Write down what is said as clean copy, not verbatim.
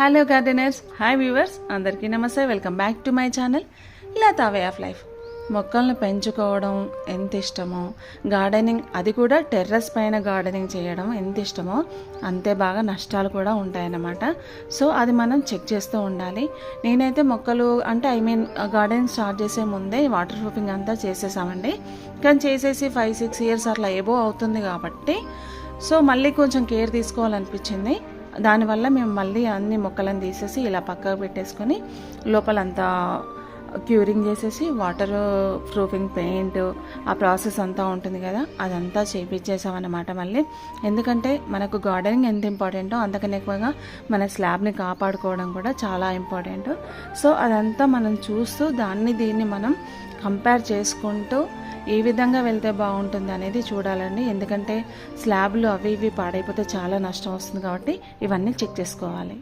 Hello gardeners, hi viewers, అందరికీ నమస్తే. Welcome back to my channel Latha way of life. మొక్కలను పెంచుకోవడం ఎంత ఇష్టమో, గార్డెనింగ్ అది కూడా టెర్రస్ పైన గార్డెనింగ్ చేయడం ఎంత ఇష్టమో అంతే బాగా నష్టాలు కూడా ఉంటాయన్నమాట. సో అది మనం చెక్ చేస్తూ ఉండాలి. నేనైతే మొక్కలు అంటే గార్డెనింగ్ స్టార్ట్ చేసే ముందే వాటర్ ప్రూఫింగ్ అంతా చేసేసామండి. కానీ చేసేసి 5-6 ఇయర్స్ అట్లా ఏబో అవుతుంది కాబట్టి సో మళ్ళీ కొంచెం కేర్ తీసుకోవాలనిపించింది. దానివల్ల మేము మళ్ళీ అన్ని మొక్కలను తీసేసి ఇలా పక్కకు పెట్టేసుకొని లోపలంతా క్యూరింగ్ చేసేసి వాటర్ ప్రూఫింగ్ పెయింట్ ఆ ప్రాసెస్ అంతా ఉంటుంది కదా, అదంతా చేయించేసామన్నమాట మళ్ళీ. ఎందుకంటే మనకు గార్డెనింగ్ ఎంత ఇంపార్టెంటో అంతకన్నా ఎక్కువగా మన స్లాబ్ని కాపాడుకోవడం కూడా చాలా ఇంపార్టెంట్. సో అదంతా మనం చూస్తూ దీన్ని మనం కంపేర్ చేసుకుంటూ ఏ విధంగా వెళ్తే బాగుంటుంది అనేది చూడాలండి. ఎందుకంటే స్లాబ్లు అవి ఇవి పాడైపోతే చాలా నష్టం వస్తుంది కాబట్టి ఇవన్నీ చెక్ చేసుకోవాలి.